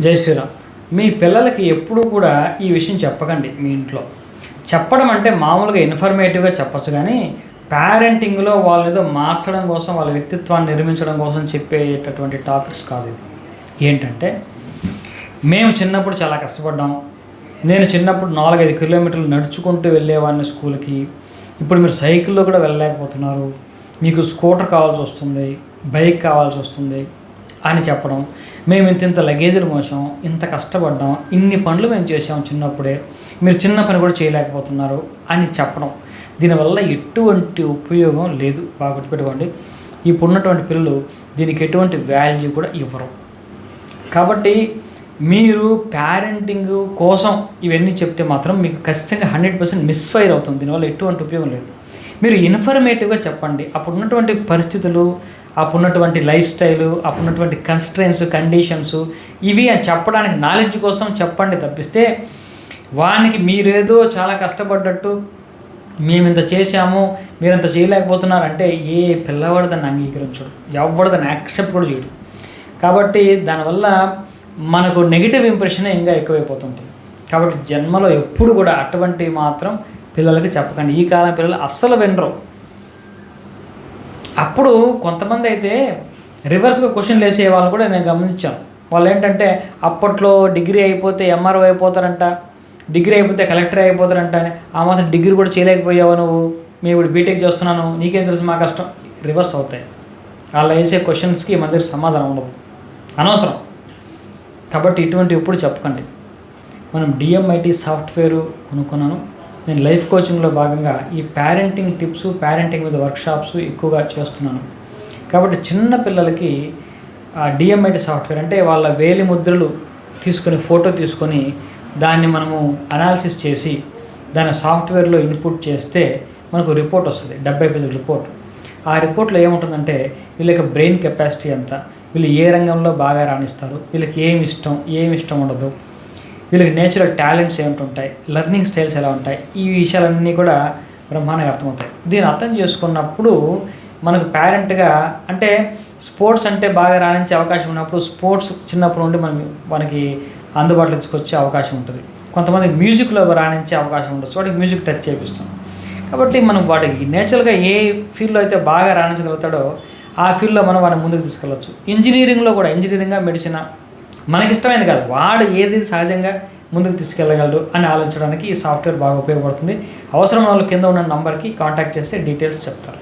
జై శ్రీరామ్. మీ పిల్లలకి ఎప్పుడూ కూడా ఈ విషయం చెప్పకండి మీ ఇంట్లో. చెప్పడం అంటే మామూలుగా ఇన్ఫర్మేటివ్గా చెప్పచ్చు, కానీ పేరెంటింగ్లో వాళ్ళేదో మార్చడం కోసం, వాళ్ళ వ్యక్తిత్వాన్ని నిర్మించడం కోసం చెప్పేటటువంటి టాపిక్స్ కాదు ఇది. ఏంటంటే, మేము చిన్నప్పుడు చాలా కష్టపడ్డాం. నేను చిన్నప్పుడు 4-5 కిలోమీటర్లు నడుచుకుంటూ వెళ్ళేవాడిని స్కూల్కి. ఇప్పుడు మీరు సైకిల్లో కూడా వెళ్ళలేకపోతున్నారు, మీకు స్కూటర్ కావాల్సి వస్తుంది, బైక్ కావాల్సి వస్తుంది అని చెప్పడం. మేము ఇంత లగేజీలు మోసాం, ఇంత కష్టపడ్డాం, ఇన్ని పనులు మేము చేసాం చిన్నప్పుడే, మీరు చిన్న పని కూడా చేయలేకపోతున్నారు అని చెప్పడం. దీనివల్ల ఎటువంటి ఉపయోగం లేదు. బాగా గుర్తుపెట్టుకోండి. ఇప్పుడున్నటువంటి పిల్లలు దీనికి ఎటువంటి వాల్యూ కూడా ఇవ్వరు. కాబట్టి మీరు పేరెంటింగ్ కోసం ఇవన్నీ చెప్తే మాత్రం మీకు ఖచ్చితంగా 100% మిస్ఫైర్ అవుతుంది. దీనివల్ల ఎటువంటి ఉపయోగం లేదు. మీరు ఇన్ఫర్మేటివ్గా చెప్పండి. అప్పుడున్నటువంటి పరిస్థితులు, అప్పుడున్నటువంటి లైఫ్ స్టైలు, అప్పుడున్నటువంటి కన్స్ట్రెయిన్స్, కండిషన్స్ ఇవి అని చెప్పడానికి నాలెడ్జ్ కోసం చెప్పండి తప్పిస్తే, వానికి మీరేదో చాలా కష్టపడ్డట్టు మేము ఇంత చేశాము మీరంత చేయలేకపోతున్నారంటే ఏ పిల్లవాడు దాన్ని అంగీకరించడు, ఎవడు దాన్ని యాక్సెప్ట్ కూడా చేయడు. కాబట్టి దానివల్ల మనకు నెగిటివ్ ఇంప్రెషనే ఇంకా ఎక్కువైపోతుంటుంది. కాబట్టి జన్మలో ఎప్పుడు కూడా అటువంటి మాత్రం పిల్లలకి చెప్పకండి. ఈ కాలం పిల్లలు అస్సలు వినరు. అప్పుడు కొంతమంది అయితే రివర్స్గా క్వశ్చన్లు వేసే వాళ్ళు కూడా నేను గమనించాను. వాళ్ళు ఏంటంటే, అప్పట్లో డిగ్రీ అయిపోతే ఎంఆర్ఓ అయిపోతారంట, డిగ్రీ అయిపోతే కలెక్టర్ అయిపోతారంట, ఆ మాత్రం డిగ్రీ కూడా చేయలేకపోయావు నువ్వు, మేము ఇప్పుడు బీటెక్ చేస్తున్నాను, నీకేం తెలుసు మా కష్టం. రివర్స్ అవుతాయి. వాళ్ళు వేసే క్వశ్చన్స్కి మన దగ్గర సమాధానం ఉండదు, అనవసరం. కాబట్టి ఇటువంటి ఎప్పుడు చెప్పకండి. మనం డిఎంఐటి సాఫ్ట్వేర్ కొనుక్కున్నాను. నేను లైఫ్ కోచింగ్లో భాగంగా ఈ పేరెంటింగ్ టిప్స్, పేరెంటింగ్ మీద వర్క్షాప్స్ ఎక్కువగా చేస్తున్నాను. కాబట్టి చిన్న పిల్లలకి ఆ డిఎంఐటి సాఫ్ట్వేర్ అంటే వాళ్ళ వేలి ముద్రలు తీసుకొని, ఫోటో తీసుకొని దాన్ని మనము అనాలిసిస్ చేసి దాన్ని సాఫ్ట్వేర్లో ఇన్పుట్ చేస్తే మనకు రిపోర్ట్ వస్తుంది, 70 పేజీల రిపోర్ట్. ఆ రిపోర్ట్లో ఏముంటుందంటే వీళ్ళ యొక్క బ్రెయిన్ కెపాసిటీ ఎంత, వీళ్ళు ఏ రంగంలో బాగా రాణిస్తారు, వీళ్ళకి ఏమి ఇష్టం ఉండదు, వీళ్ళకి నేచురల్ టాలెంట్స్ ఏమిటి, లెర్నింగ్ స్టైల్స్ ఎలా ఉంటాయి, ఈ విషయాలన్నీ కూడా బ్రహ్మాండంగా అర్థమవుతాయి. దీన్ని అర్థం చేసుకున్నప్పుడు మనకు పేరెంట్గా అంటే స్పోర్ట్స్ అంటే బాగా రాణించే అవకాశం ఉన్నప్పుడు స్పోర్ట్స్ చిన్నప్పుడు నుండి మనకి అందుబాటులో తీసుకొచ్చే అవకాశం ఉంటుంది. కొంతమంది మ్యూజిక్లో రాణించే అవకాశం ఉండొచ్చు, వాటికి మ్యూజిక్ టచ్ చేపిస్తాం. కాబట్టి మనం వాటికి నేచురల్గా ఏ ఫీల్డ్లో అయితే బాగా రాణించగలుగుతాడో ఆ ఫీల్డ్లో మనం వాడిని ముందుకు తీసుకెళ్ళచ్చు. ఇంజనీరింగ్లో కూడా, ఇంజనీరింగ్, మెడిసిన్ మనకిష్టమైనది కాదు, వాడు ఏది సహజంగా ముందుకు తీసుకెళ్ళగలడు అని ఆలోచించడానికి ఈ సాఫ్ట్వేర్ బాగా ఉపయోగపడుతుంది. అవసరం వాళ్ళు కింద ఉన్న నంబర్కి కాంటాక్ట్ చేస్తే డీటెయిల్స్ చెప్తారు.